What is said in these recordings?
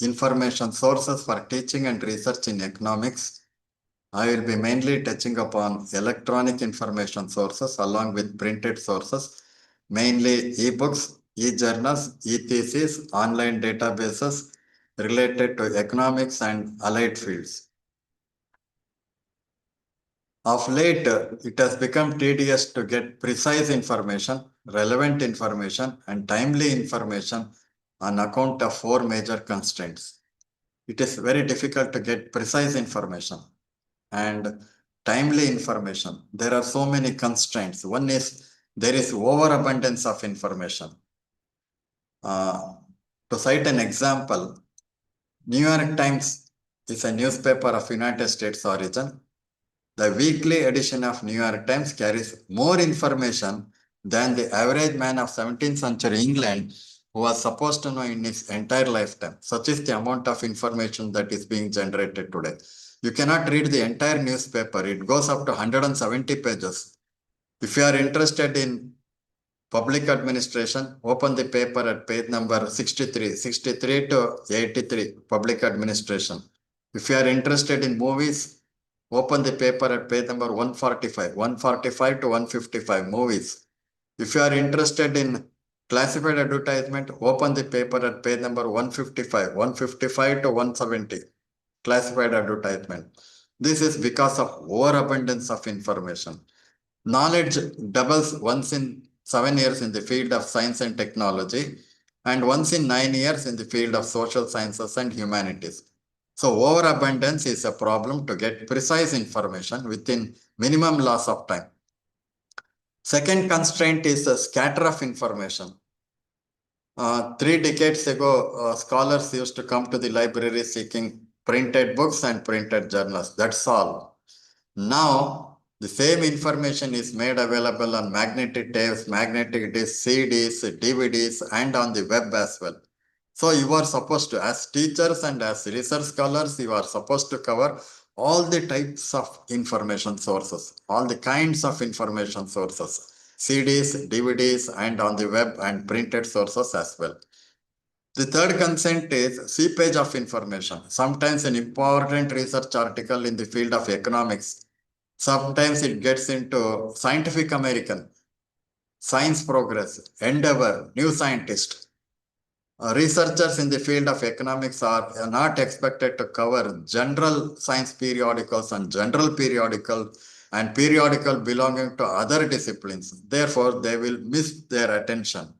information sources for teaching and research in economics. I will be mainly touching upon electronic information sources along with printed sources, mainly e-books, e-journals, e-theses, online databases related to economics and allied fields. Of late, it has become tedious to get precise information, relevant information, and timely information on account of four major constraints. It is very difficult to get precise information and timely information. There are so many constraints. One is there is overabundance of information. To cite an example, New York Times is a newspaper of United States origin. The weekly edition of New York Times carries more information than the average man of 17th century England who was supposed to know in his entire lifetime. Such is the amount of information that is being generated today. You cannot read the entire newspaper. It goes up to 170 pages. If you are interested in public administration, open the paper at page number 63 to 83, public administration. If you are interested in movies, open the paper at page number 145 to 155, movies. If you are interested in classified advertisement, open the paper at page number 155 to 170, classified advertisement. This is because of overabundance of information. Knowledge doubles once in 7 years in the field of science and technology and once in 9 years in the field of social sciences and humanities. So overabundance is a problem to get precise information within minimum loss of time. Second constraint is the scatter of information. 3 decades ago, scholars used to come to the library seeking printed books and printed journals. That's all. Now, the same information is made available on magnetic tapes, magnetic discs, CDs, DVDs, and on the web as well. So you are supposed to, as teachers and as research scholars, you are supposed to cover all the types of information sources, all the kinds of information sources, CDs, DVDs, and on the web and printed sources as well. The third consent is seepage of information. Sometimes an important research article in the field of economics, sometimes it gets into Scientific American, Science Progress, Endeavor, New Scientist. Researchers in the field of economics are not expected to cover general science periodicals and general periodical and periodical belonging to other disciplines. Therefore, they will miss their attention.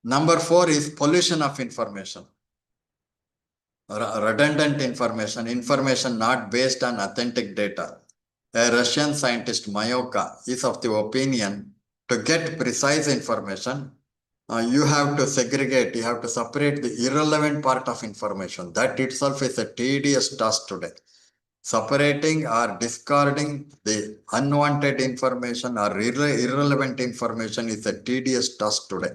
Number 4 is pollution of information. Redundant information, information not based on authentic data. A Russian scientist, Mayoka, is of the opinion to get precise information, you have to segregate, you have to separate the irrelevant part of information. That itself is a tedious task today. Separating or discarding the unwanted information or irrelevant information is a tedious task today.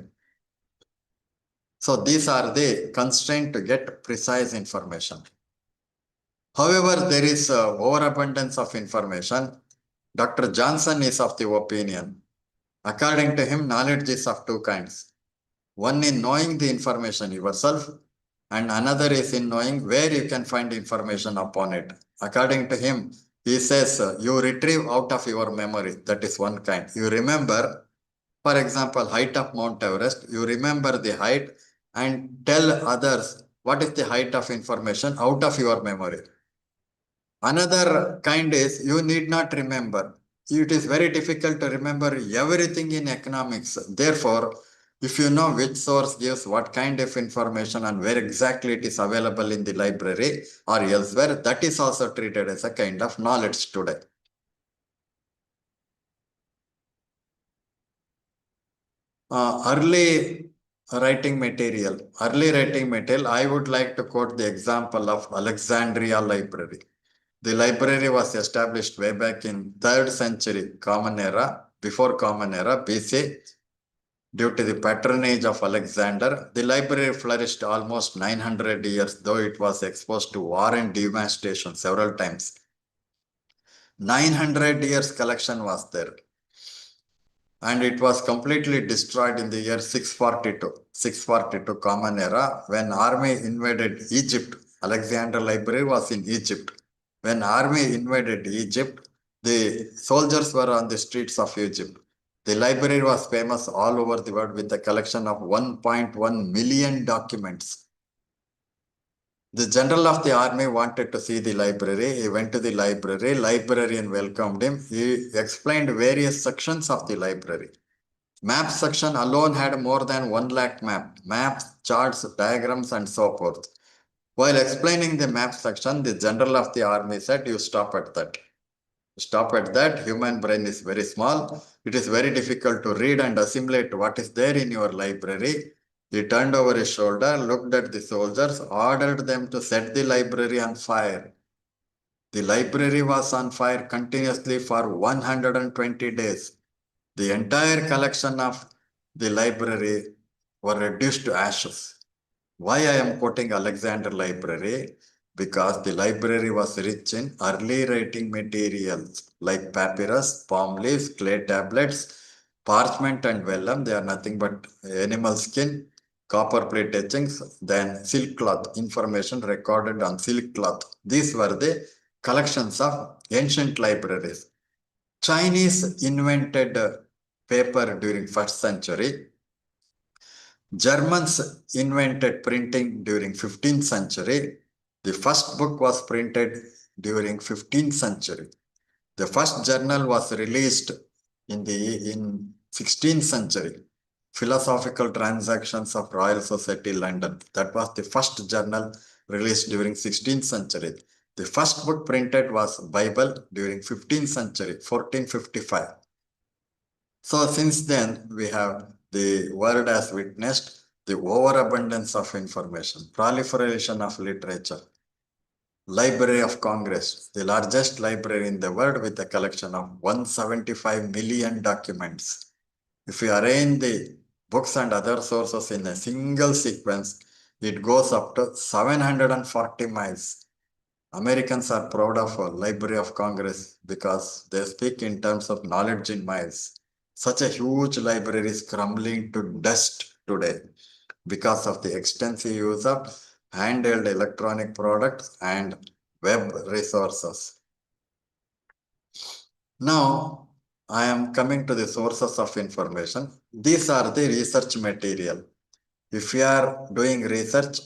So these are the constraints to get precise information. However, there is overabundance of information. Dr. Johnson is of the opinion. According to him, knowledge is of two kinds. One in knowing the information yourself, and another is in knowing where you can find information upon it. According to him, he says you retrieve out of your memory. That is one kind. You remember, for example, height of Mount Everest. You remember the height and tell others what is the height of information out of your memory. Another kind is you need not remember. It is very difficult to remember everything in economics. Therefore, if you know which source gives what kind of information and where exactly it is available in the library or elsewhere, that is also treated as a kind of knowledge today. Early writing material, I would like to quote the example of Alexandria Library. The library was established way back in 3rd century Common Era, before Common Era, BC. Due to the patronage of Alexander, the library flourished almost 900 years, though it was exposed to war and devastation several times. 900 years collection was there. and it was completely destroyed in the year 642 Common Era, when army invaded Egypt. Alexander Library was in Egypt. When army invaded Egypt, the soldiers were on the streets of Egypt. The library was famous all over the world with a collection of 1.1 million documents. The general of the army wanted to see the library. He went to the library. Librarian welcomed him. He explained various sections of the library. Map section alone had more than 1 lakh maps, charts, diagrams, and so forth. While explaining the map section, the general of the army said, "You stop at that. Stop at that. Human brain is very small. It is very difficult to read and assimilate what is there in your library." He turned over his shoulder, looked at the soldiers, ordered them to set the library on fire. The library was on fire continuously for 120 days. The entire collection of the library were reduced to ashes. Why I am quoting Alexander Library? Because the library was rich in early writing materials like papyrus, palm leaves, clay tablets, parchment and vellum. They are nothing but animal skin, copper plate etchings, then silk cloth, information recorded on silk cloth. These were the collections of ancient libraries. Chinese invented paper during first century. Germans invented printing during 15th century. The first book was printed during 15th century. The first journal was released in 16th century. Philosophical Transactions of Royal Society, London. That was the first journal released during 16th century. The first book printed was Bible during 15th century, 1455. So since then, we have the world has witnessed the overabundance of information, proliferation of literature. Library of Congress, the largest library in the world with a collection of 175 million documents. If we arrange the books and other sources in a single sequence, it goes up to 740 miles. Americans are proud of Library of Congress because they speak in terms of knowledge in miles. Such a huge library is crumbling to dust today because of the extensive use of handheld electronic products and web resources. Now, I am coming to the sources of information. These are the research material. If you are doing research,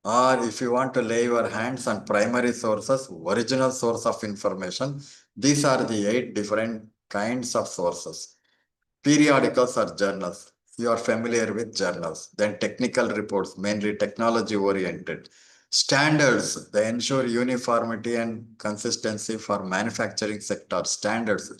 or if you want to lay your hands on primary sources, original source of information, these are the 8 different kinds of sources. Periodicals or journals. You are familiar with journals. Then technical reports, mainly technology oriented. Standards, they ensure uniformity and consistency for manufacturing sector. Standards.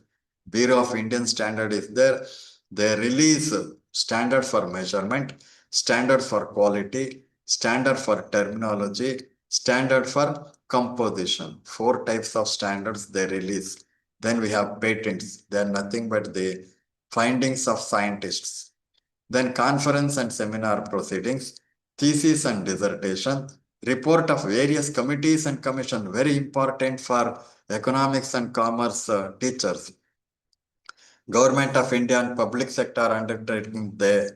Bureau of Indian Standard is there. They release standard for measurement, standard for quality, standard for terminology, standard for composition. 4 types of standards they release. Then we have patents. They are nothing but the findings of scientists. Then conference and seminar proceedings, thesis and dissertation, report of various committees and commission, very important for economics and commerce teachers. Government of India and public sector undertaking, they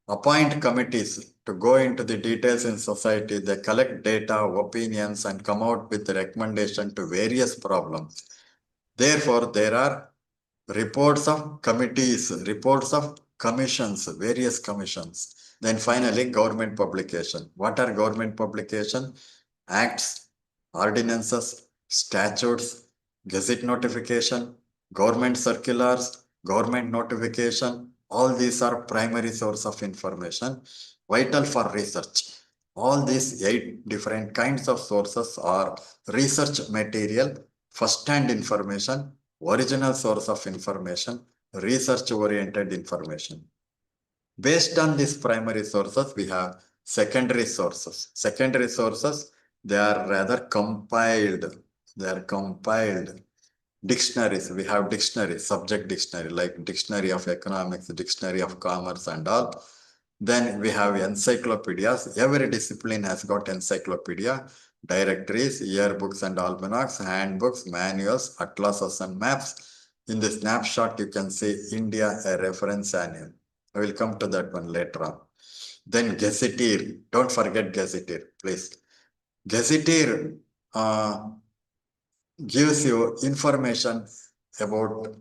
appoint committees to go into the details in society. They collect data, opinions, and come out with recommendation to various problems. Therefore, there are reports of committees, reports of commissions, various commissions. Then finally, government publication. What are government publication? Acts, ordinances, statutes, gazette notification, government circulars, government notification. All these are primary source of information, vital for research. All these 8 different kinds of sources are research material, first-hand information, original source of information, research-oriented information. Based on these primary sources, we have secondary sources. Secondary sources, they are rather compiled. They are compiled. Dictionaries, we have dictionaries, subject dictionary, like Dictionary of Economics, Dictionary of Commerce and all. Then we have encyclopedias. Every discipline has got encyclopedia, directories, yearbooks and almanacs, handbooks, manuals, atlases and maps. In the snapshot, you can see India, a reference annual. I will come to that one later on. Then Gazetteer, don't forget Gazetteer, please. Gazetteer gives you information about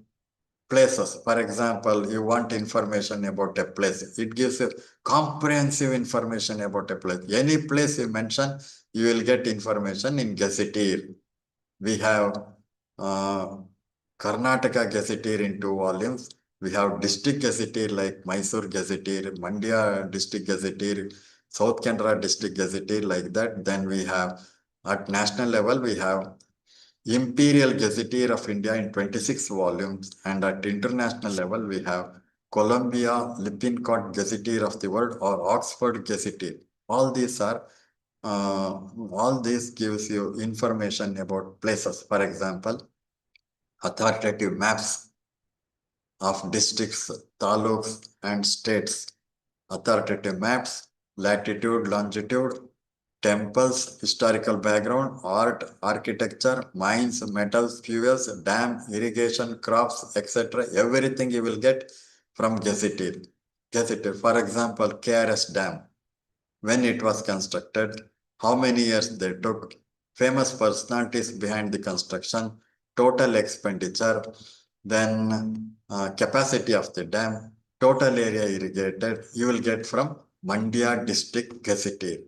places. For example, you want information about a place. It gives you comprehensive information about a place. Any place you mention, you will get information in Gazetteer. We have uh, Karnataka Gazetteer in 2 volumes. We have district Gazetteer like Mysore Gazetteer, Mandya District Gazetteer, South Canara District Gazetteer like that. Then we have at national level, we have Imperial Gazetteer of India in 26 volumes, and at international level we have Columbia Lippincott Gazetteer of the World or Oxford Gazetteer. All these are all this gives you information about places. For example, authoritative maps of districts, taluks, and states. Authoritative maps, latitude, longitude, temples, historical background, art, architecture, mines, metals, fuels, dam, irrigation, crops, etc. Everything you will get from Gazetteer. Gazetteer, for example, KRS Dam, when it was constructed, how many years they took, famous personalities behind the construction, total expenditure, then capacity of the dam, total area irrigated, you will get from Mandya District Gazetteer.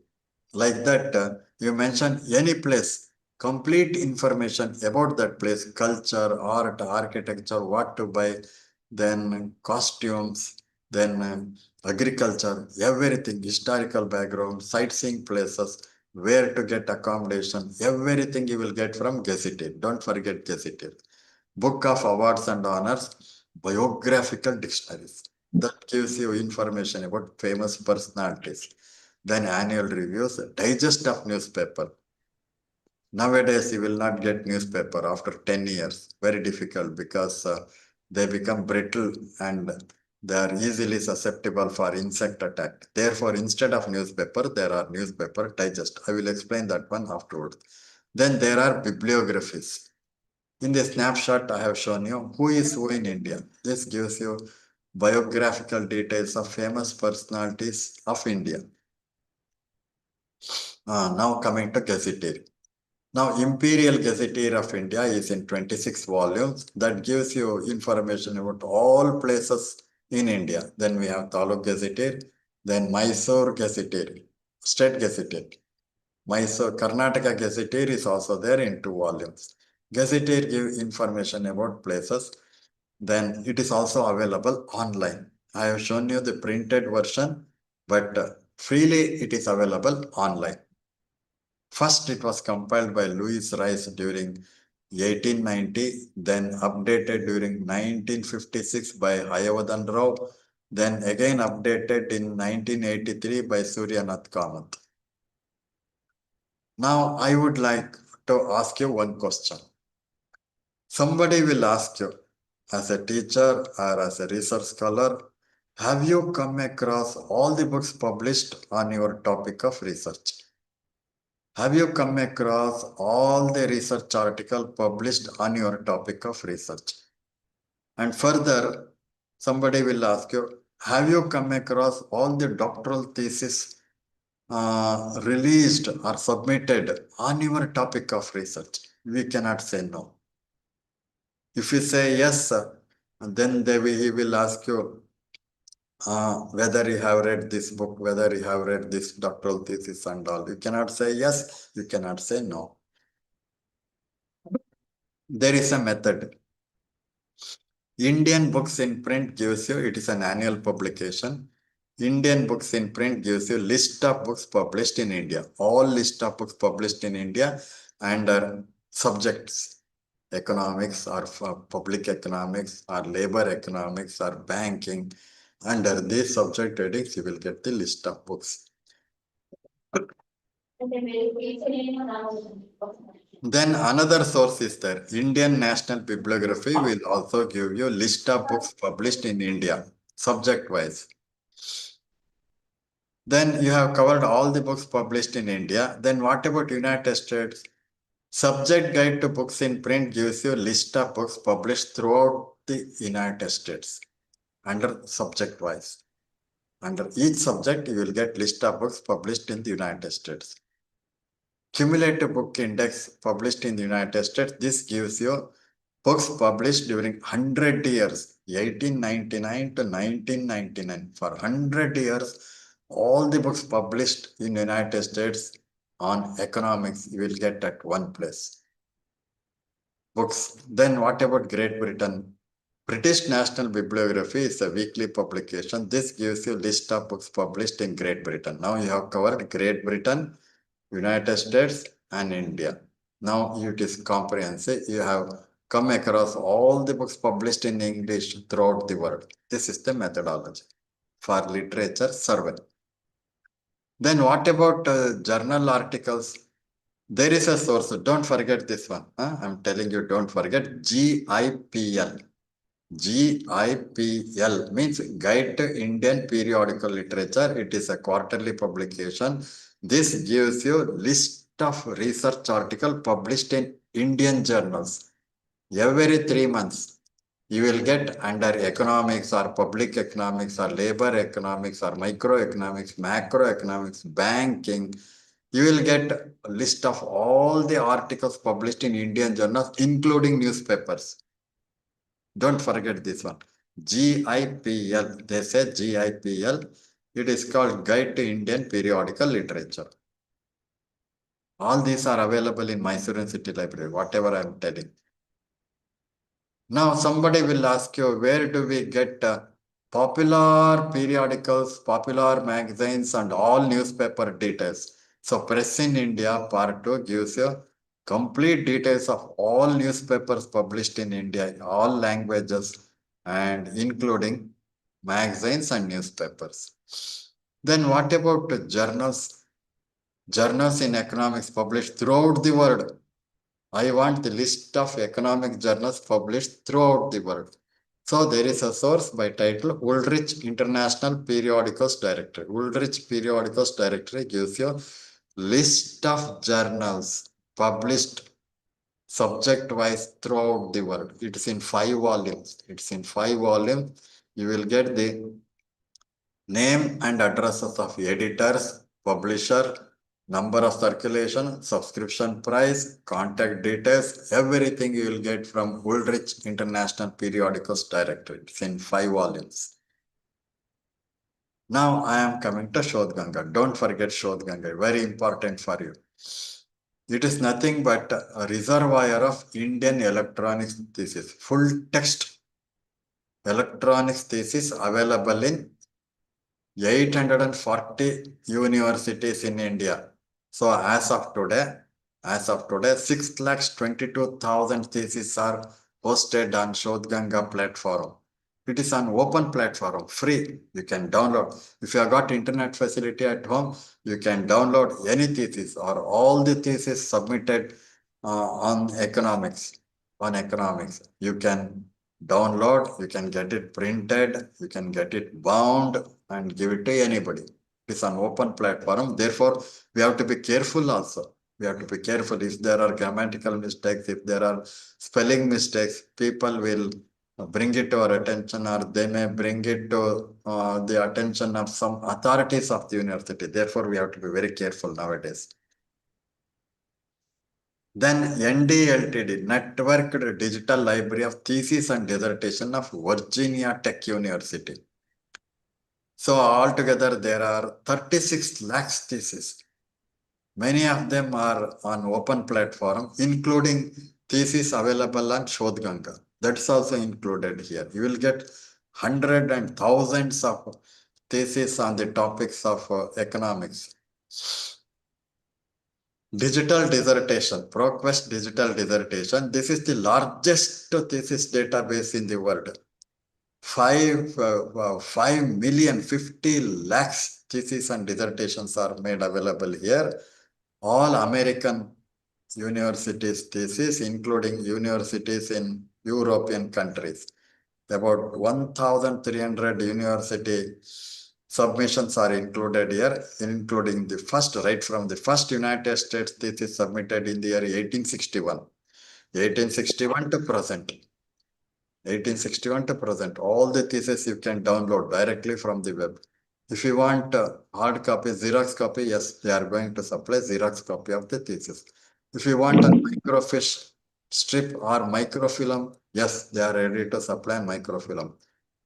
Like that, you mention any place, complete information about that place, culture, art, architecture, what to buy, then costumes, then agriculture, everything, historical background, sightseeing places, where to get accommodation, everything you will get from Gazetteer. Don't forget Gazetteer. Book of Awards and Honors, biographical dictionaries. That gives you information about famous personalities. Then annual reviews, digest of newspaper. Nowadays, you will not get newspaper after 10 years. Very difficult because they become brittle and they are easily susceptible for insect attack. Therefore, instead of newspaper, there are newspaper digest. I will explain that one afterwards. Then there are bibliographies. In the snapshot, I have shown you who is who in India. This gives you biographical details of famous personalities of India. Now coming to Gazetteer. Now, Imperial Gazetteer of India is in 26 volumes that gives you information about all places in India. Then we have Taluk Gazetteer, then Mysore Gazetteer, State Gazetteer. Mysore Karnataka Gazetteer is also there in 2 volumes. Gazetteer gives information about places. Then it is also available online. I have shown you the printed version, but freely it is available online. First, it was compiled by Louis Rice during 1890, then updated during 1956 by Hayavadhan Rao, then again updated in 1983 by Suryanath Kamath. Now, I would like to ask you one question. Somebody will ask you, as a teacher or as a research scholar, have you come across all the books published on your topic of research? Have you come across all the research article published on your topic of research? And further, somebody will ask you, have you come across all the doctoral thesis released or submitted on your topic of research? We cannot say no. If you say yes, then he will ask you whether you have read this book, whether you have read this doctoral thesis and all. You cannot say yes, you cannot say no. There is a method. Indian Books in Print gives you, it is an annual publication. Indian Books in Print gives you list of books published in India. All list of books published in India and subjects. Economics or public economics or labor economics or banking. Under these subject headings, you will get the list of books. Then another source is there. Indian National Bibliography will also give you list of books published in India, subject wise. Then you have covered all the books published in India. Then what about United States? Subject guide to books in print gives you list of books published throughout the United States under subject wise. Under each subject, you will get list of books published in the United States. Cumulative book index published in the United States. This gives you books published during 100 years, 1899 to 1999. For 100 years, all the books published in the United States on economics, you will get at one place. Books. Then what about Great Britain? British National Bibliography is a weekly publication. This gives you list of books published in Great Britain. Now you have covered Great Britain, United States and India. Now it is comprehensive. You have come across all the books published in English throughout the world. This is the methodology for literature survey. Then what about journal articles? There is a source. Don't forget this one. I'm telling you, don't forget GIPL. GIPL means Guide to Indian Periodical Literature. It is a quarterly publication. This gives you list of research articles published in Indian journals. Every 3 months, you will get under economics or public economics or labor economics or microeconomics, macroeconomics, banking. You will get a list of all the articles published in Indian journals, including newspapers. Don't forget this one. GIPL. They say GIPL. It is called Guide to Indian Periodical Literature. All these are available in Mysore City Library, whatever I am telling. Now somebody will ask you, where do we get popular periodicals, popular magazines and all newspaper details? So Press in India Part 2 gives you complete details of all newspapers published in India, all languages and including magazines and newspapers. Then what about journals? Journals in economics published throughout the world. I want the list of economic journals published throughout the world. So there is a source by title Woolrich International Periodicals Directory. Woolrich Periodicals Directory gives you list of journals published subject-wise throughout the world. It is in 5 volumes. It's in 5 volumes. You will get the name and addresses of editors, publisher, number of circulation, subscription price, contact details, everything you will get from Woolrich International Periodicals Directory. It's in 5 volumes. Now I am coming to Shodh Ganga. Don't forget Shodh Ganga, very important for you. It is nothing but a reservoir of Indian electronics thesis, full text electronics thesis available in 840 universities in India. So as of today, 6,22,000 theses are hosted on Shodh Ganga platform. It is an open platform, free. You can download. If you have got internet facility at home, you can download any thesis or all the theses submitted on economics. You can download, you can get it printed, you can get it bound and give it to anybody. It's an open platform. Therefore, we have to be careful also. We have to be careful if there are grammatical mistakes, if there are spelling mistakes, people will bring it to our attention or they may bring it to the attention of some authorities of the university. Therefore, we have to be very careful nowadays. Then NDLTD, Networked Digital Library of Thesis and Dissertation of Virginia Tech University. So altogether there are 36 lakhs theses. Many of them are on open platform, including thesis available on Shodh Ganga. That's also included here. You will get hundreds and thousands of theses on the topics of economics. Digital dissertation, ProQuest digital dissertation. This is the largest thesis database in the world. 5 million 50 lakhs theses and dissertations are made available here. All American universities thesis, including universities in European countries. About 1,300 university submissions are included here, including the first, right from the first United States thesis submitted in the year 1861. 1861 to present. 1861 to present. All the theses you can download directly from the web. If you want hard copy, Xerox copy, yes, they are going to supply Xerox copy of the thesis. If you want a microfiche strip or microfilm, yes, they are ready to supply microfilm.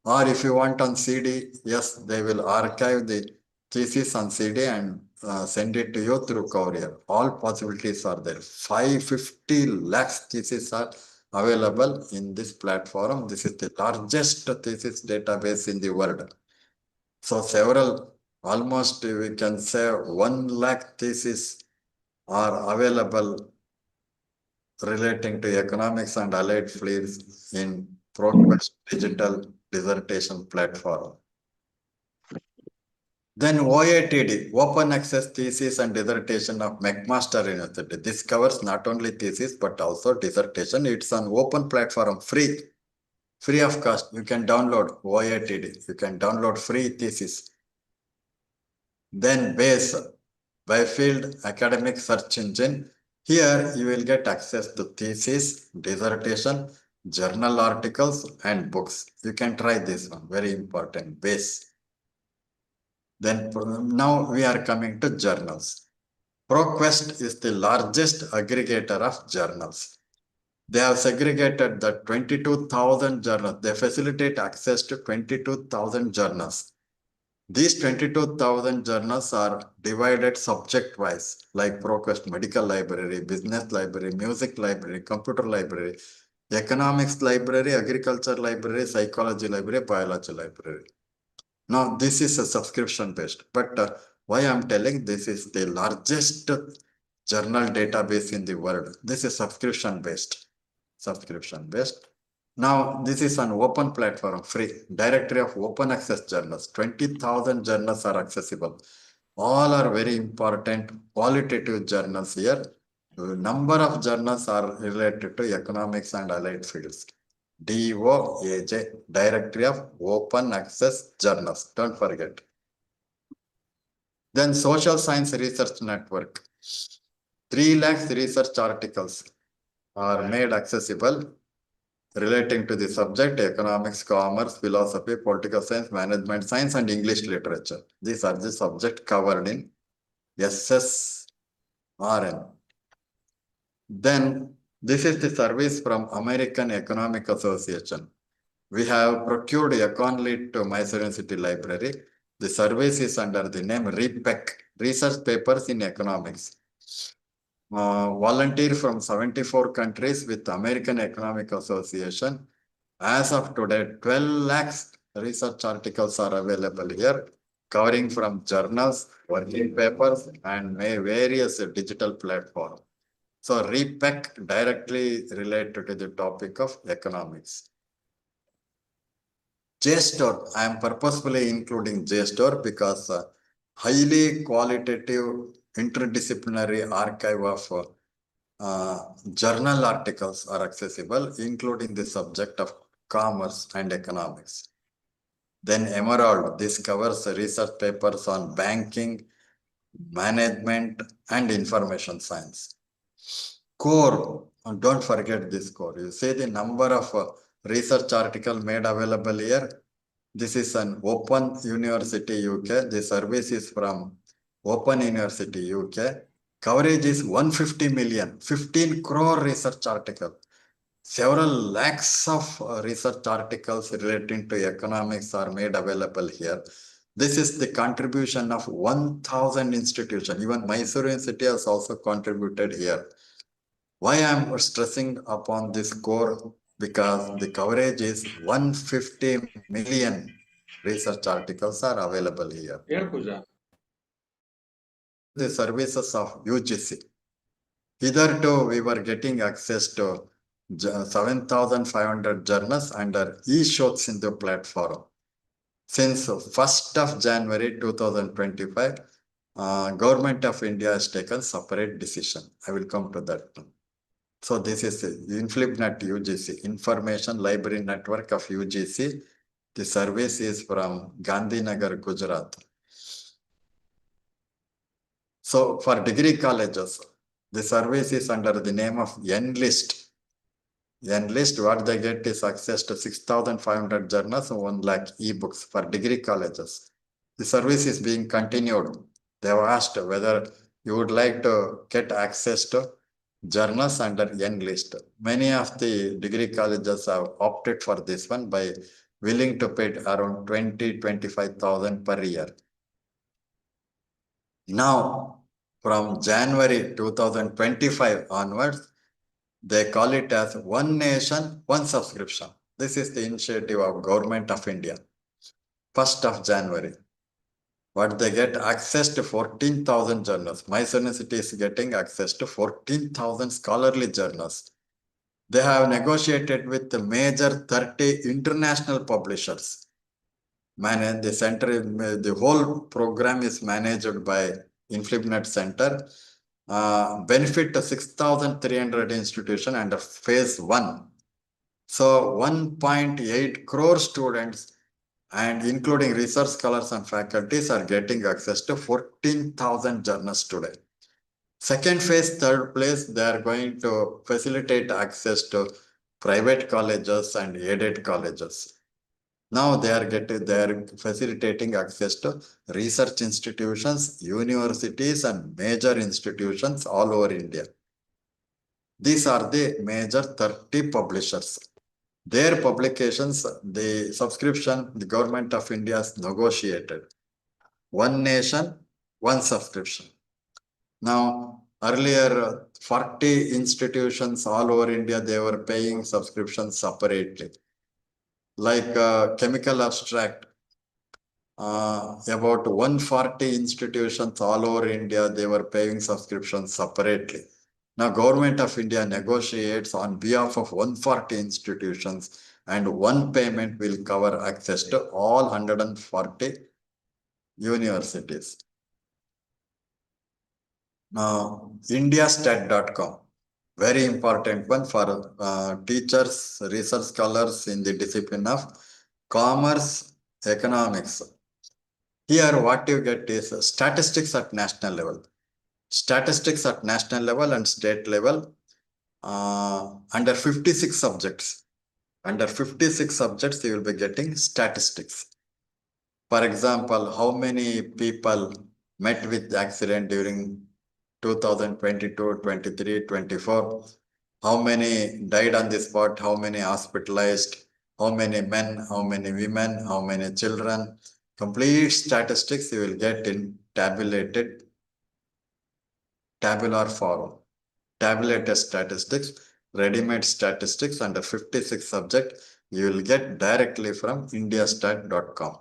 Or if you want on CD, yes, they will archive the thesis on CD and send it to you through courier. All possibilities are there. 550 lakhs theses are available in this platform. This is the largest thesis database in the world. So several, almost we can say 1 lakh theses are available relating to economics and allied fields in ProQuest digital dissertation platform. Then OATD, Open Access Thesis and Dissertation of McMaster University. This covers not only thesis but also dissertation. It's an open platform, free of cost. You can download OATD. You can download free thesis. Then BASE, Byfield Academic Search Engine. Here you will get access to thesis, dissertation, journal articles, and books. You can try this one, very important, BASE. Then now we are coming to journals. ProQuest is the largest aggregator of journals. They have segregated the 22,000 journals. They facilitate access to 22,000 journals. These 22,000 journals are divided subject-wise, like ProQuest Medical Library, Business Library, Music Library, Computer Library, Economics Library, Agriculture Library, Psychology Library, Biology Library. Now, this is a subscription-based, but why I'm telling this is the largest journal database in the world. This is subscription-based. Now, this is an open platform, free directory of open access journals. 20,000 journals are accessible. All are very important qualitative journals here. The number of journals are related to economics and allied fields. DOAJ, Directory of Open Access Journals. Don't forget. Then Social Science Research Network. 3 lakhs research articles are made accessible relating to the subject economics, commerce, philosophy, political science, management science, and English literature. These are the subjects covered in SSRN. Then this is the service from American Economic Association. We have procured Econlit to Mysore University Library. The service is under the name REPEC, Research Papers in Economics. Volunteer from 74 countries with American Economic Association. As of today, 12 lakhs research articles are available here, covering from journals, working papers, and various digital platforms. So REPEC directly related to the topic of economics. JSTOR, I am purposefully including JSTOR because highly qualitative interdisciplinary archive of journal articles are accessible, including the subject of commerce and economics. Then Emerald, this covers research papers on banking, management, and information science. Core, don't forget this core. You see the number of research article made available here. This is an Open University UK. The service is from Open University UK. Coverage is 150 million, 15 crore research article. Several lakhs of research articles relating to economics are made available here. This is the contribution of 1,000 institutions. Even Mysore University has also contributed here. Why I am stressing upon this core? Because the coverage is 150 million research articles are available here. The services of UGC. Hitherto, we were getting access to 7,500 journals under e-shots in the platform. Since 1st of January 2025, Government of India has taken separate decision. I will come to that. So this is InflipNet UGC, Information Library Network of UGC. The service is from Gandhinagar, Gujarat. So for degree colleges, the service is under the name of Enlist. Enlist, what they get is access to 6,500 journals and 1 lakh ebooks for degree colleges. The service is being continued. They have asked whether you would like to get access to journals under Enlist. Many of the degree colleges have opted for this one by willing to pay around 25,000 per year. Now, from January 2025 onwards, they call it as One Nation, One Subscription. This is the initiative of Government of India. 1st of January. What they get access to 14,000 journals. Mysore University is getting access to 14,000 scholarly journals. They have negotiated with the major 30 international publishers. The whole program is managed by InflipNet Center. Benefit to 6,300 institutions under phase 1. So 1.8 crore students and including research scholars and faculties are getting access to 14,000 journals today. Second phase, third place, they are going to facilitate access to private colleges and aided colleges. Now they are facilitating access to research institutions, universities, and major institutions all over India. These are the major 30 publishers. Their publications, the subscription, the Government of India has negotiated. One nation, one subscription. Now, earlier 40 institutions all over India, they were paying subscriptions separately. Like chemical abstract, about 140 institutions all over India, they were paying subscriptions separately. Now, Government of India negotiates on behalf of 140 institutions, and one payment will cover access to all 140 universities. Now, indiastat.com, very important one for teachers, research scholars in the discipline of commerce, economics. Here, what you get is statistics at national level. Statistics at national level and state level under 56 subjects. Under 56 subjects, you will be getting statistics. For example, how many people met with accident during 2022, 23, 24? How many died on the spot? How many hospitalized? How many men? How many women? How many children? Complete statistics you will get in tabular form. Tabulated statistics, ready-made statistics under 56 subjects you will get directly from indiastat.com.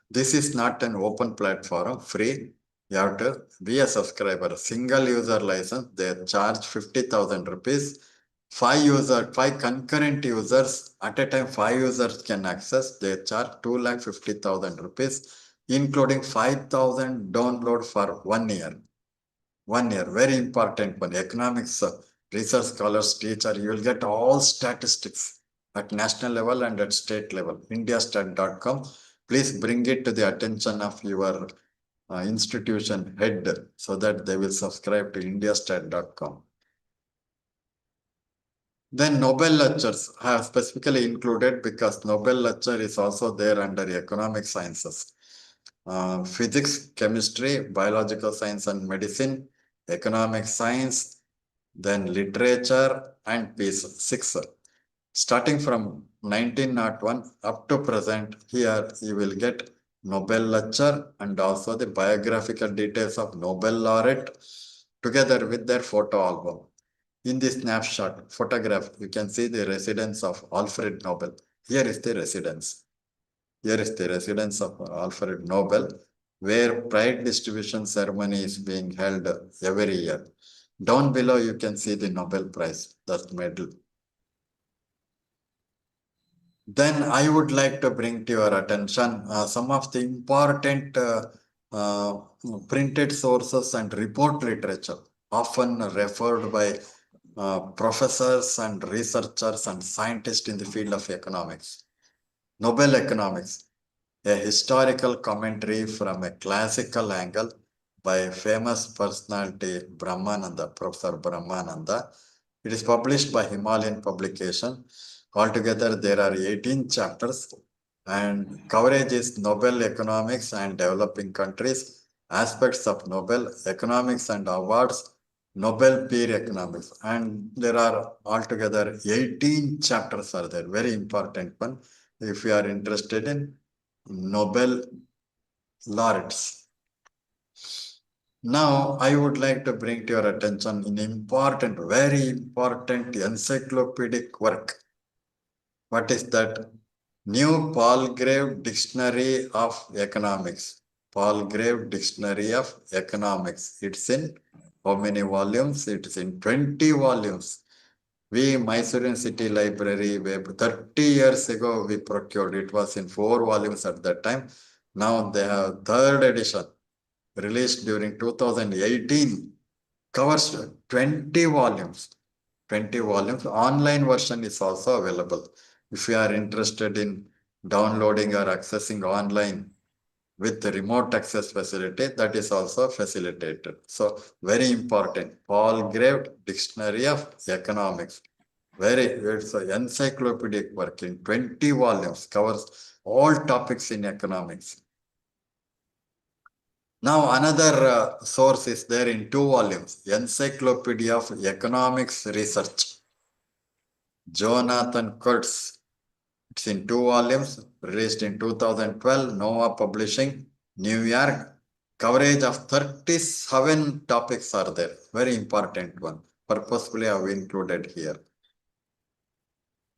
This is not an open platform, free. You have to be a subscriber. Single user license, they charge 50,000 rupees. 5 concurrent users at a time, 5 users can access. They charge 2,50,000 rupees, including 5,000 download for 1 year. 1 year, very important one. Economics, research scholars, teacher, you will get all statistics at national level and at state level. Indiastat.com. Please bring it to the attention of your institution head so that they will subscribe to indiastat.com. Then Nobel lectures I have specifically included because Nobel lecture is also there under economic sciences. Physics, chemistry, biological science and medicine, economic science, then literature and peace, 6. Starting from 1901 up to present, here you will get Nobel lecture and also the biographical details of Nobel laureate together with their photo album. In this snapshot photograph, you can see the residence of Alfred Nobel. Here is the residence. Here is the residence of Alfred Nobel, where prize distribution ceremony is being held every year. Down below, you can see the Nobel Prize, that medal. Then I would like to bring to your attention some of the important printed sources and report literature, often referred by professors and researchers and scientists in the field of economics. Nobel Economics. a historical commentary from a classical angle by famous personality Brahmananda, Professor Brahmananda. It is published by Himalayan Publication. Altogether, there are 18 chapters, and coverage is Nobel economics and developing countries, aspects of Nobel economics and awards, Nobel peer economics, and there are altogether 18 chapters are there. Very important one if you are interested in Nobel laureates. Now, I would like to bring to your attention an important, very important encyclopedic work. What is that? New Palgrave Dictionary of Economics. Palgrave Dictionary of Economics. It's in how many volumes? It's in 20 volumes. We, Mysore City Library, 30 years ago, we procured. It was in 4 volumes at that time. Now they have third edition, released during 2018, covers 20 volumes. 20 volumes. Online version is also available. If you are interested in downloading or accessing online with the remote access facility, that is also facilitated. So very important. Palgrave Dictionary of Economics. It's an encyclopedic work in 20 volumes, covers all topics in economics. Now another source is there in 2 volumes, Encyclopedia of Economics Research. Jonathan Kurtz. It's in 2 volumes, released in 2012, Nova Publishing, New York. Coverage of 37 topics are there. Very important one. Purposefully I have included here.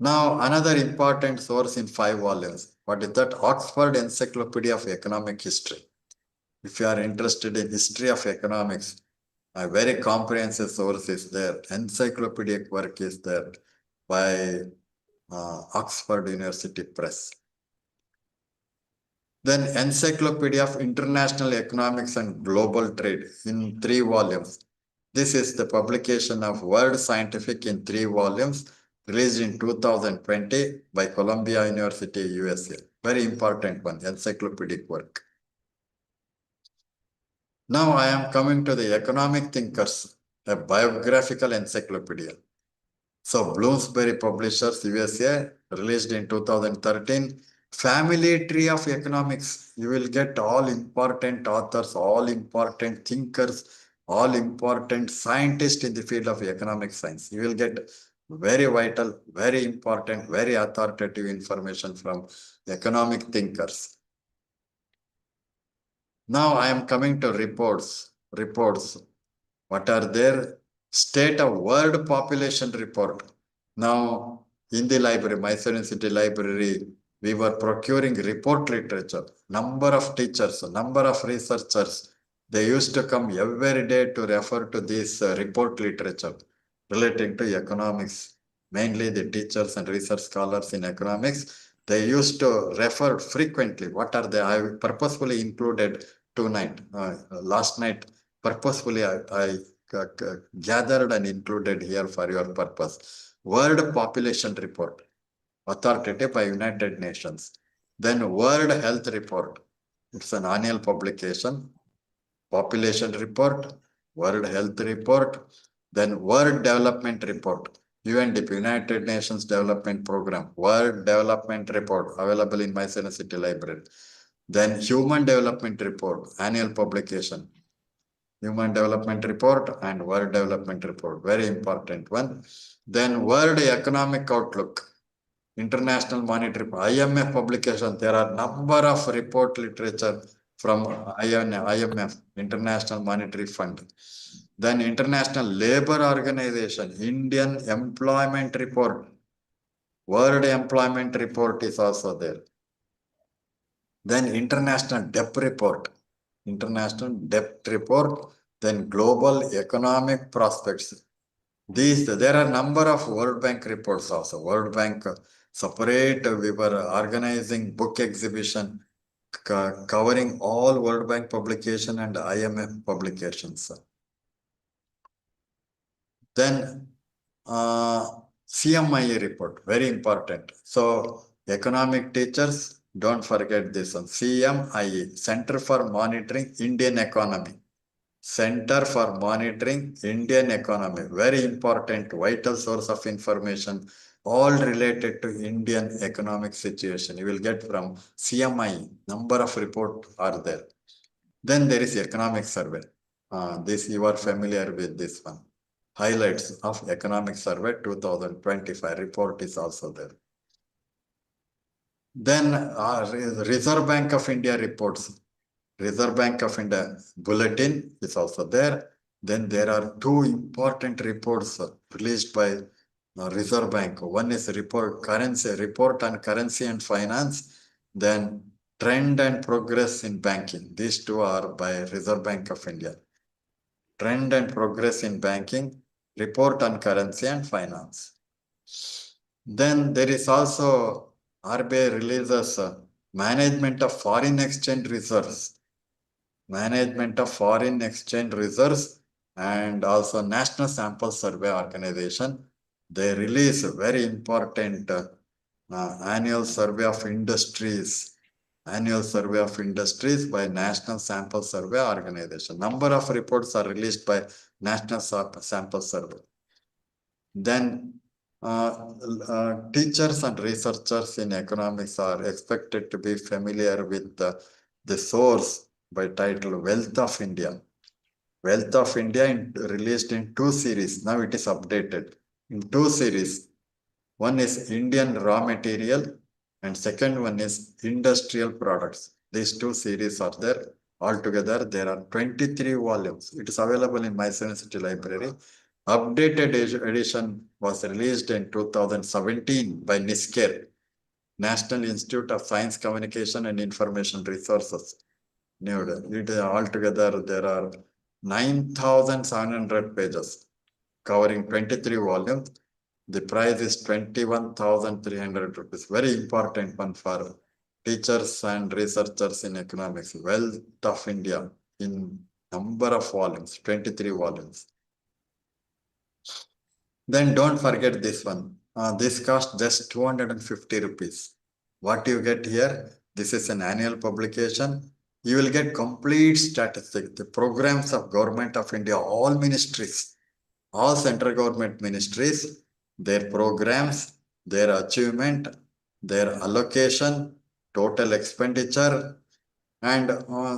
Now, another important source in 5 volumes. What is that? Oxford Encyclopedia of Economic History. If you are interested in history of economics, a very comprehensive source is there. Encyclopedic work is there by Oxford University Press. Then Encyclopedia of International Economics and Global Trade in 3 volumes. This is the publication of World Scientific in 3 volumes, released in 2020 by Columbia University, USA. Very important one, encyclopedic work. Now I am coming to the Economic Thinkers, a biographical encyclopedia. So Bloomsbury Publishers, USA, released in 2013. Family Tree of Economics. You will get all important authors, all important thinkers, all important scientists in the field of economic science. You will get very vital, very important, very authoritative information from economic thinkers. Now I am coming to reports. What are there? State of World Population Report. Now, in the library, Mysore City Library, we were procuring report literature. Number of teachers, number of researchers, they used to come every day to refer to this report literature relating to economics. Mainly the teachers and research scholars in economics, they used to refer frequently. What are they? I purposefully included last night. Purposefully, I gathered and included here for your purpose. World Population Report, authoritative by United Nations. Then World Health Report. It's an annual publication. Population Report, World Health Report, then World Development Report. UNDP, United Nations Development Program, World Development Report, available in Mysore City Library. Then Human Development Report, annual publication. Human Development Report and World Development Report, very important one. Then World Economic Outlook, International Monetary, IMF publication. There are number of report literature from IMF, International Monetary Fund. Then International Labour Organization, Indian Employment Report, World Employment Report is also there. Then International Debt Report, then Global Economic Prospects. There are number of World Bank reports also. World Bank separate, we were organizing book exhibition covering all World Bank publication and IMF publications. Then CMIA report, very important. So economic teachers, Don't forget this one. CMIE, Center for Monitoring Indian Economy. Center for Monitoring Indian Economy. Very important, vital source of information, all related to Indian economic situation. You will get from CMI. Number of reports are there. Then there is economic survey. This you are familiar with this one. Highlights of economic survey 2025 report is also there. Then Reserve Bank of India reports. Reserve Bank of India bulletin is also there. Then there are two important reports released by Reserve Bank. One is report on currency and finance. Then trend and progress in banking. These two are by Reserve Bank of India. Trend and progress in banking, report on currency and finance. Then there is also RBI releases management of foreign exchange reserves. Management of foreign exchange reserves and also National Sample Survey Organization. They release a very important annual survey of industries. Annual survey of industries by National Sample Survey Organization. Number of reports are released by National Sample Survey. Then teachers and researchers in economics are expected to be familiar with the source by title Wealth of India. Wealth of India released in two series. Now it is updated in two series. One is Indian raw material and second one is industrial products. These two series are there. Altogether, there are 23 volumes. It is available in Mysore University Library. Updated edition was released in 2017 by NISCARE, National Institute of Science, Communication and Information Resources. Altogether, there are 9,700 pages covering 23 volumes. The price is 21,300 rupees. Very important one for teachers and researchers in economics. Wealth of India in number of volumes, 23 volumes. Then don't forget this one. This costs just 250 rupees. What you get here? This is an annual publication. You will get complete statistics, the programs of Government of India, all ministries, all central government ministries, their programs, their achievement, their allocation, total expenditure, and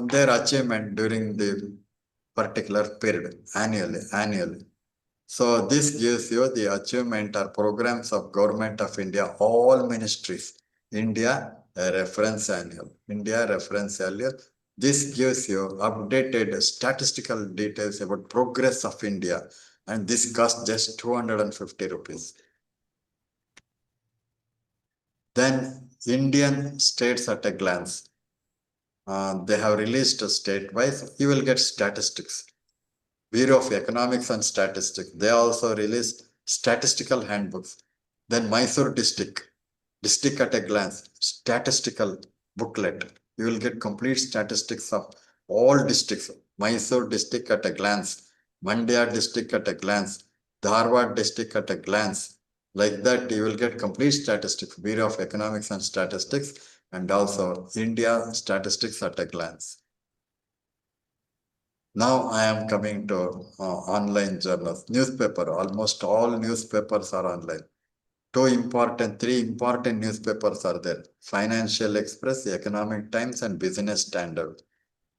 their achievement during the particular period, annually. So this gives you the achievement or programs of Government of India, all ministries. India, a reference annual. India reference annual. This gives you updated statistical details about progress of India. And this costs just 250 rupees. Then Indian states at a glance. They have released state-wise. You will get statistics. Bureau of Economics and Statistics. They also release statistical handbooks. Then Mysore district at a glance, statistical booklet. You will get complete statistics of all districts. Mysore district at a glance, Mandya district at a glance, Dharwad district at a glance. Like that, you will get complete statistics, Bureau of Economics and Statistics, and also India statistics at a glance. Now I am coming to online journals, newspaper. Almost all newspapers are online. Three important newspapers are there. Financial Express, Economic Times, and Business Standard.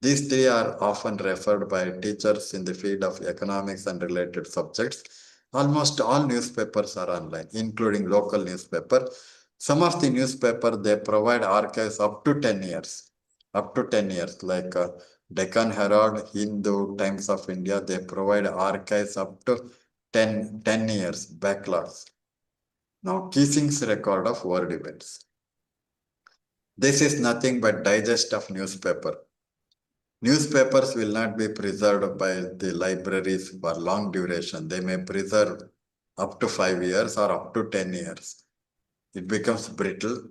These three are often referred by teachers in the field of economics and related subjects. Almost all newspapers are online, including local newspaper. Some of the newspaper, they provide archives up to 10 years. Up to 10 years, like Deccan Herald, Hindu, Times of India, they provide archives up to 10 years, backlogs. Now, Keesing's record of world events. This is nothing but digest of newspaper. Newspapers will not be preserved by the libraries for long duration. They may preserve up to 5 years or up to 10 years. It becomes brittle.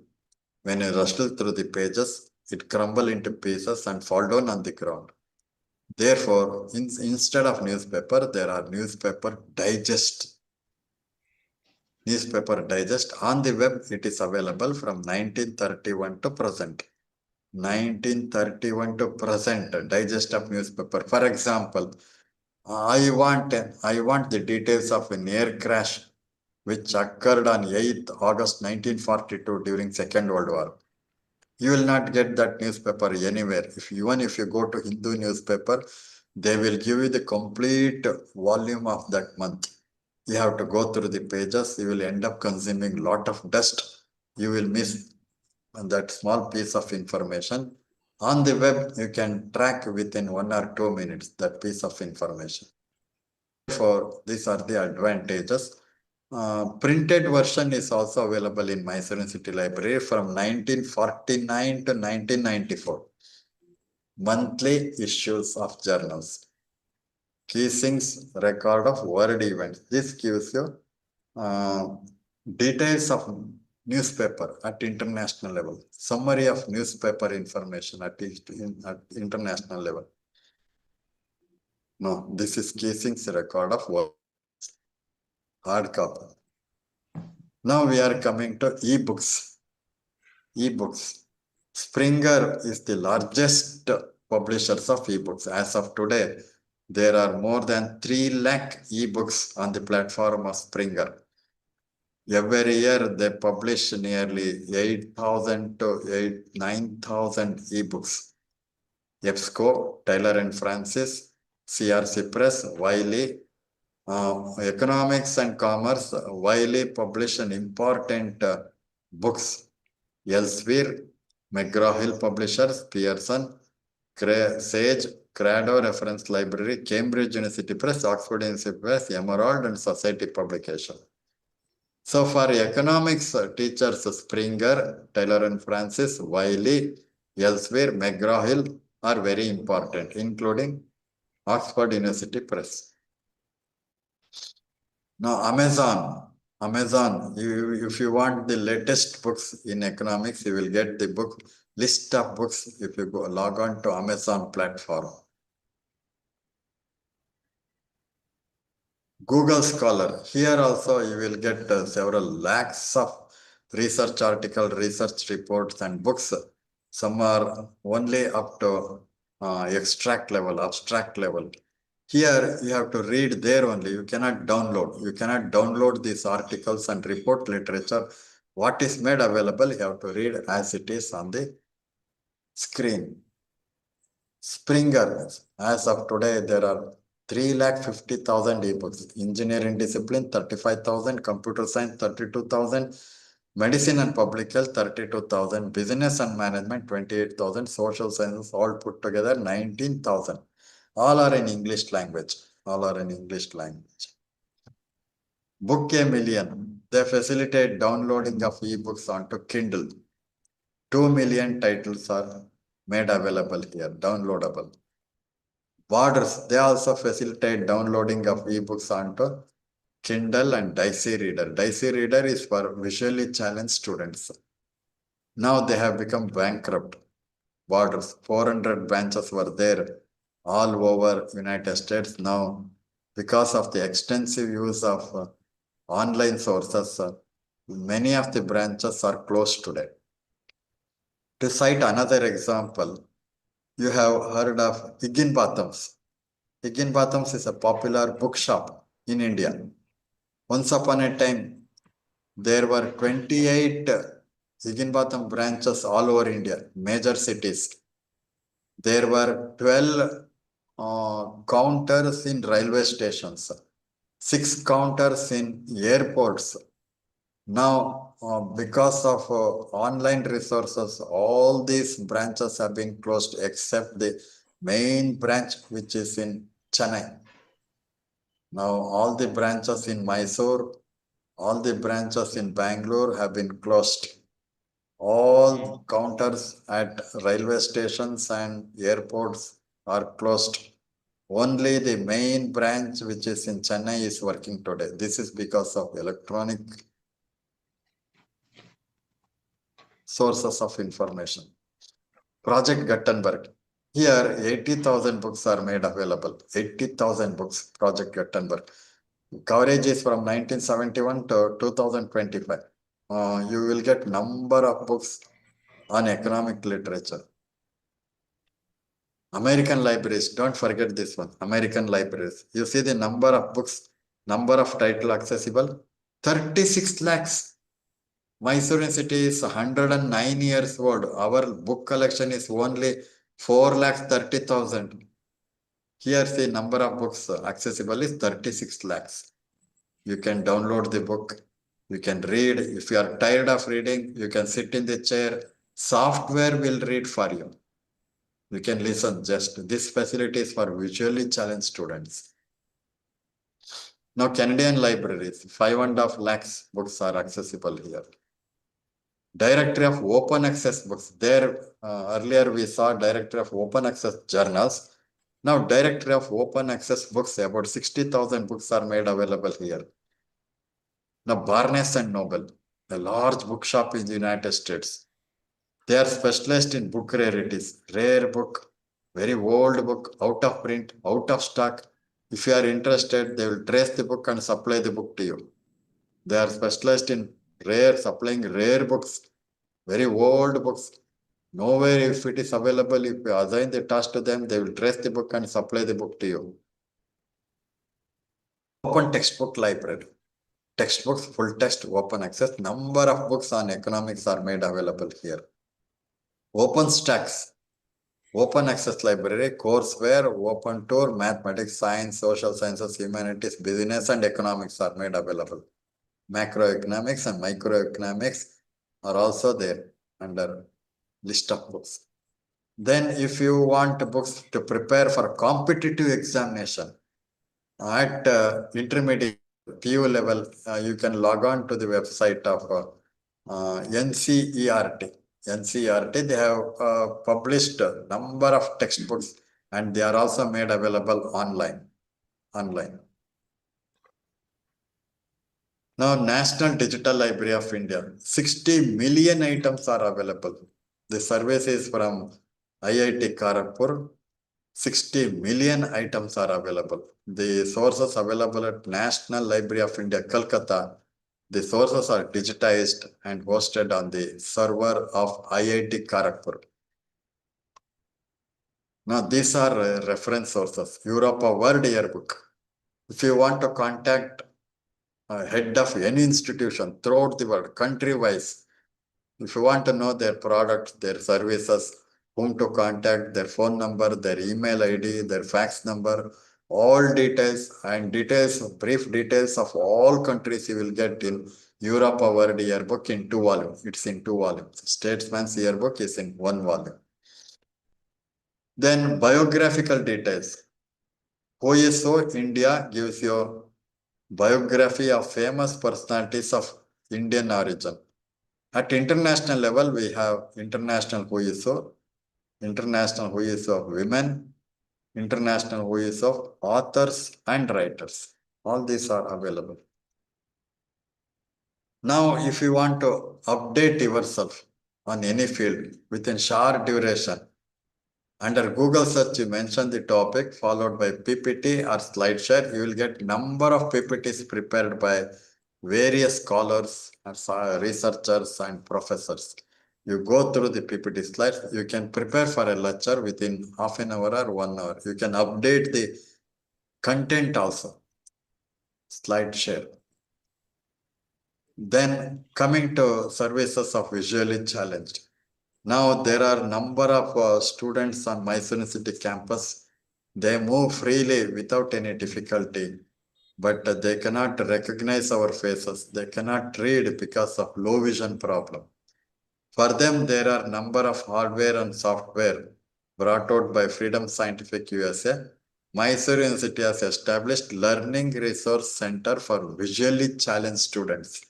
When you rustle through the pages, it crumbles into pieces and fall down on the ground. Therefore, instead of newspaper, there are newspaper digest. newspaper digest. On the web, it is available from 1931 to present. 1931 to present, digest of newspaper. For example, I want the details of an air crash which occurred on 8th August 1942 during Second World War. You will not get that newspaper anywhere. Even if you go to Hindu newspaper, they will give you the complete volume of that month. You have to go through the pages. You will end up consuming lot of dust. You will miss that small piece of information. On the web, you can track within 1 or 2 minutes that piece of information. Therefore, these are the advantages. Printed version is also available in Mysore City Library from 1949 to 1994. Monthly issues of journals. Keesing's record of world events. This gives you details of newspaper at international level. Summary of newspaper information at international level. No, this is Keesing's record of world. Hard copy. Now we are coming to e-books. E-books. Springer is the largest publishers of e-books. As of today, there are more than 3 lakh e-books on the platform of Springer. Every year they publish nearly 8,000 to 9,000 e-books. EBSCO, Taylor and Francis, CRC Press, Wiley, Economics and Commerce, Wiley publish an important books. Elsewhere, McGraw-Hill Publishers, Pearson, Sage, Crado Reference Library, Cambridge University Press, Oxford University Press, Emerald and Society Publication. So for economics teachers, Springer, Taylor and Francis, Wiley, Elsewhere, McGraw-Hill are very important, including Oxford University Press. Now Amazon, if you want the latest books in economics, you will get the book list of books if you go log on to Amazon platform. Google Scholar, here also you will get several lakhs of research article, research reports and books. Some are only up to extract level, abstract level. Here you have to read there only. You cannot download. You cannot download these articles and report literature. What is made available, you have to read as it is on the screen. Springer, as of today, there are 350,000 ebooks. Engineering discipline, 35,000. Computer science, 32,000. Medicine and public health, 32,000. Business and management, 28,000. Social sciences, all put together, 19,000. All are in English language. All are in English language. Book a Million. They facilitate downloading of ebooks onto Kindle. 2 million titles are made available here, downloadable. Borders, they also facilitate downloading of ebooks onto Kindle and Dicey Reader. Dicey Reader is for visually challenged students. Now they have become bankrupt. Borders, 400 branches were there all over United States. Now, because of the extensive use of online sources, many of the branches are closed today. To cite another example, you have heard of Higginbotham's. Higginbotham's is a popular bookshop in India. Once upon a time, there were 28 Higginbotham branches all over India, major cities. There were 12 counters in railway stations, 6 counters in airports. Now, because of online resources, all these branches have been closed except the main branch, which is in Chennai. Now, all the branches in Mysore, all the branches in Bangalore have been closed. All counters at railway stations and airports are closed. Only the main branch, which is in Chennai, is working today. This is because of electronic sources of information. Project Gutenberg. Here, 80,000 books are made available. 80,000 books, Project Gutenberg. Coverage is from 1971 to 2025. You will get number of books on economic literature. American libraries, don't forget this one, American libraries. You see the number of books, number of title accessible, 36 lakhs. Mysore city is 109 years old. Our book collection is only 4 lakhs 30,000. Here the number of books accessible is 36 lakhs. You can download the book. You can read. If you are tired of reading, you can sit in the chair. Software will read for you. You can listen just. This facility is for visually challenged students. Now Canadian libraries, 5.5 lakhs books are accessible here. Directory of open access books. There earlier we saw directory of open access journals. Now directory of open access books, about 60,000 books are made available here. Now Barnes and Noble, a large bookshop in the United States. They are specialized in book rarities, rare book, very old book, out of print, out of stock. If you are interested, they will trace the book and supply the book to you. They are specialized in supplying rare books, very old books. Nowhere if it is available, if you assign the task to them, they will trace the book and supply the book to you. Open textbook library. Textbooks, full text, open access. Number of books on economics are made available here. Open stacks. Open access library, courseware, open tour, mathematics, science, social sciences, humanities, business and economics are made available. Macroeconomics and microeconomics are also there under list of books. Then if you want books to prepare for competitive examination at intermediate PU level, you can log on to the website of NCERT. NCERT, they have published a number of textbooks and they are also made available online. Now, National Digital Library of India, 60 million items are available. The service is from IIT Kharagpur. 60 million items are available. The sources available at National Library of India, Calcutta. The sources are digitized and hosted on the server of IIT Kharagpur. Now, these are reference sources. Europa World Yearbook. If you want to contact head of any institution throughout the world, country-wise, if you want to know their products, their services, whom to contact, their phone number, their email ID, their fax number, all details and brief details of all countries you will get in Europa World Yearbook in 2 volumes. It's in 2 volumes. Statesman's Yearbook is in 1 volume. Then biographical details. OSO India gives you biography of famous personalities of Indian origin. At international level, we have international OSO, international OSO of women, international OSO of authors and writers. All these are available. Now, if you want to update yourself on any field within short duration, under Google search, you mention the topic followed by PPT or slide share. You will get number of PPTs prepared by various scholars, researchers and professors. You go through the PPT slides. You can prepare for a lecture within half an hour or 1 hour. You can update the content also. Slide share. Then coming to services of visually challenged. Now there are number of students on Mysore City campus. They move freely without any difficulty, but they cannot recognize our faces. They cannot read because of low vision problem. For them, there are number of hardware and software brought out by Freedom Scientific USA. Mysore University has established Learning Resource Center for visually challenged students.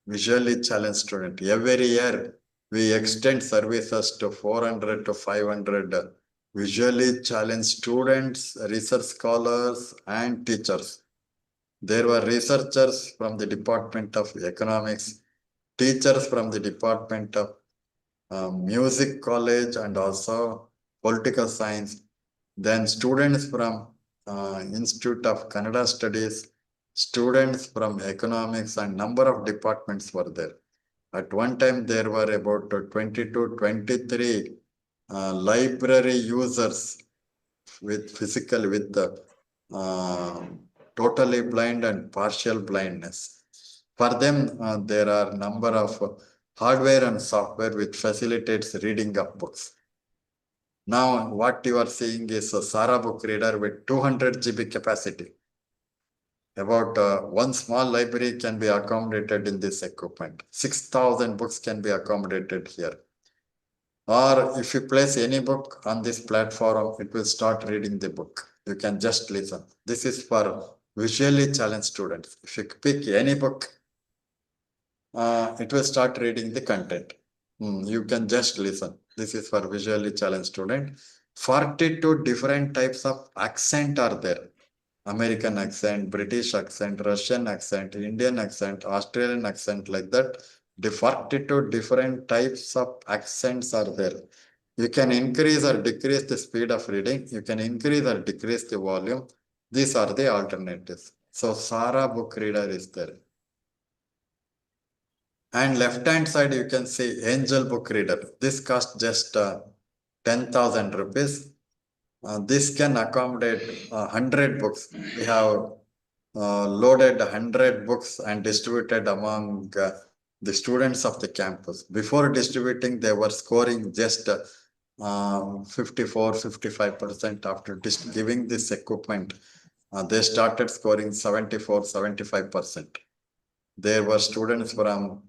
Visually challenged student. Every year, we extend services to 400 to 500 visually challenged students, research scholars, and teachers. There were researchers from the Department of Economics, teachers from the Department of Music College and also Political Science, then students from Institute of Kannada Studies, Students from economics and number of departments were there. At one time, there were about 20 to 23 library users with uh, totally blind and partial blindness. For them, there are number of hardware and software which facilitates reading of books. Now, what you are seeing is a Sara book reader with 200 GB capacity. About one small library can be accommodated in this equipment. 6,000 books can be accommodated here. Or if you place any book on this platform, it will start reading the book. You can just listen. This is for visually challenged students. If you pick any book, it will start reading the content. You can just listen. This is for visually challenged student. 42 different types of accent are there. American accent, British accent, Russian accent, Indian accent, Australian accent, like that. The 42 different types of accents are there. You can increase or decrease the speed of reading. You can increase or decrease the volume. These are the alternatives. So Sara book reader is there. And left hand side, you can see Angel book reader. This costs just 10,000 rupees. This can accommodate 100 books. We have loaded 100 books and distributed among the students of the campus. Before distributing, they were scoring just 54, 55%. After giving this equipment, they started scoring 74, 75%. There were students from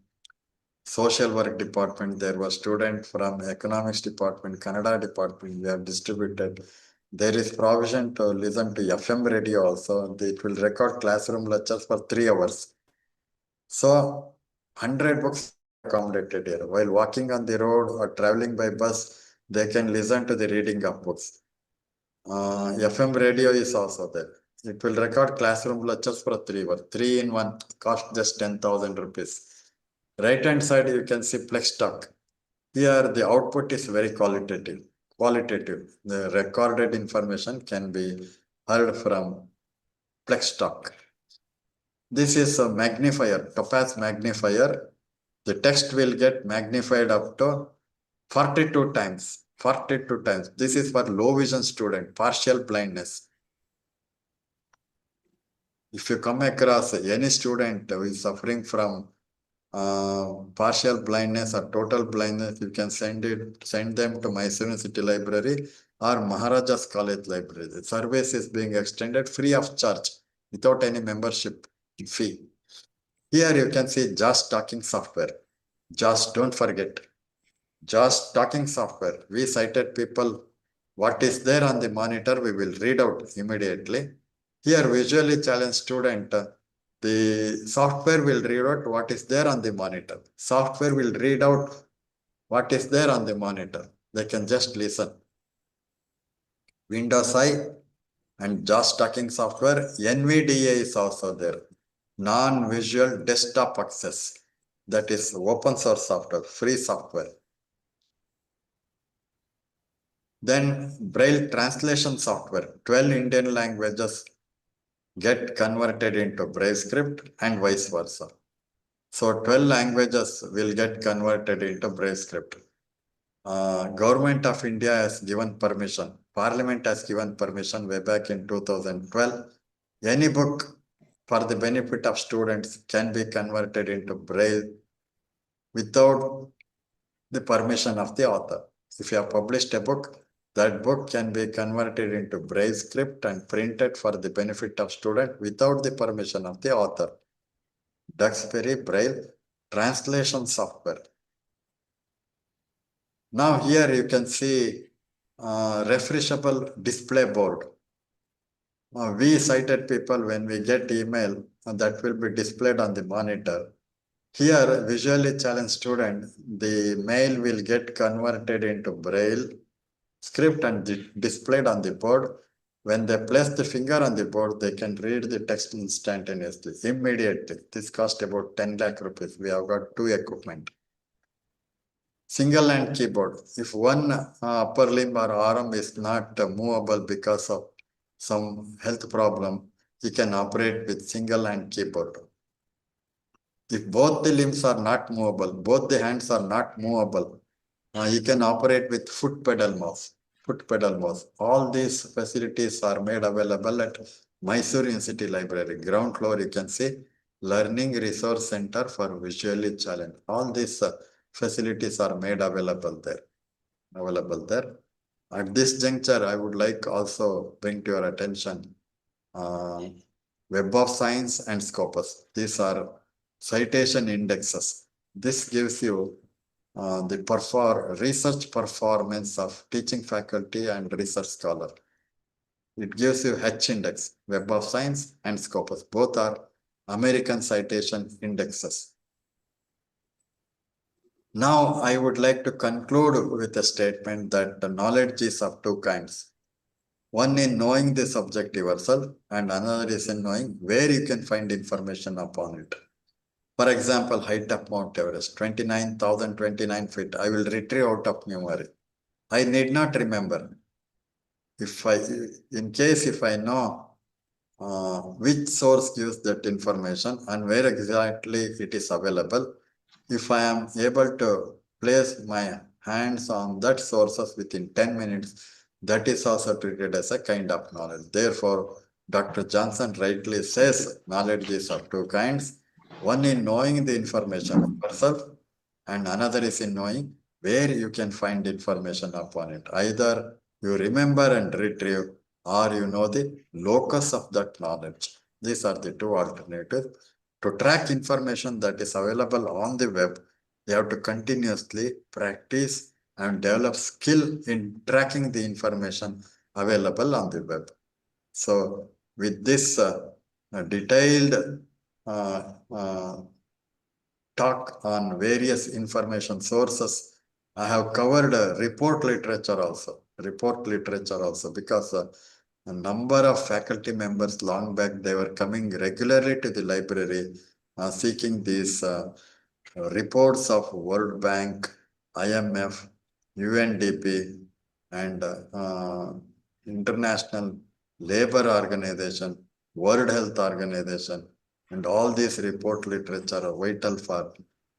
social work department, there were students from economics department, Kannada department, we have distributed. There is provision to listen to FM radio also. It will record classroom lectures for 3 hours. So 100 books accommodated here. While walking on the road or traveling by bus, they can listen to the reading of books. FM radio is also there. It will record classroom lectures for 3 hours. 3 in 1, cost just 10,000 rupees. Right hand side, you can see Plex Talk. Here, the output is very qualitative. The recorded information can be heard from Plex Talk. This is a magnifier, Topaz magnifier. The text will get magnified up to 42 times. 42 times. This is for low vision student, partial blindness. If you come across any student who is suffering from partial blindness or total blindness, you can send them to Mysore University Library or Maharaja's College Library. The service is being extended free of charge without any membership fee. Here you can see JAS talking software. JAS, don't forget. JAS talking software. We cited people. What is there on the monitor, we will read out immediately. Here, visually challenged student, the software will read out what is there on the monitor. Software will read out what is there on the monitor. They can just listen. Windows I and JAS talking software. NVDA is also there. Non-visual desktop access. That is open source software, free software. Then Braille translation software. 12 Indian languages get converted into Braille script and vice versa. So 12 languages will get converted into Braille script. Government of India has given permission. Parliament has given permission way back in 2012. Any book for the benefit of students can be converted into Braille without the permission of the author. If you have published a book, that book can be converted into Braille script and printed for the benefit of student without the permission of the author. Duxbury Braille translation software. Now here you can see refreshable display board. We cited people when we get email that will be displayed on the monitor. Here, visually challenged student, the mail will get converted into Braille script and displayed on the board. When they place the finger on the board, they can read the text instantaneously, immediately. This cost about 10 lakh rupees. We have got 2 equipment. Single hand keyboard. If one upper limb or arm is not movable because of some health problem, you can operate with single hand keyboard. If both the limbs are not movable, both the hands are not movable, you can operate with foot pedal mouse. Foot pedal mouse. All these facilities are made available at Mysore University Library. Ground floor, you can see Learning Resource Center for Visually Challenged. All these facilities are made available there. At this juncture, I would like also bring to your attention uh, Web of Science and Scopus. These are citation indexes. This gives you the research performance of teaching faculty and research scholar. It gives you H index, Web of Science and Scopus. Both are American citation indexes. Now, I would like to conclude with a statement that the knowledge is of two kinds. One in knowing the subject yourself, and another is in knowing where you can find information upon it. For example, height of Mount Everest, 29,029 feet. I will retrieve out of memory. I need not remember. If I know which source gives that information and where exactly it is available, if I am able to place my hands on that sources within 10 minutes, that is also treated as a kind of knowledge. Therefore, Dr. Johnson rightly says knowledge is of two kinds. One in knowing the information yourself, and another is in knowing where you can find information upon it. Either you remember and retrieve, or you know the locus of that knowledge. These are the two alternatives. To track information that is available on the web, you have to continuously practice and develop skill in tracking the information available on the web. So with this detailed uh, uh, talk on various information sources, I have covered report literature also. Because a number of faculty members long back, they were coming regularly to the library seeking these reports of World Bank, IMF, UNDP, and International Labor Organization, World Health Organization, and all these report literature are vital for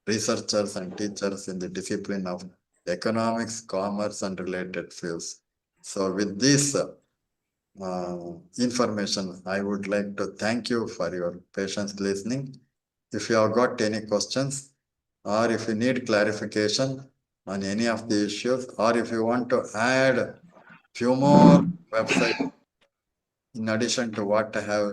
researchers and teachers in the discipline of economics, commerce, and related fields. So with this information, I would like to thank you for your patience listening. If you have got any questions, or if you need clarification on any of the issues, or if you want to add few more websites in addition to what I have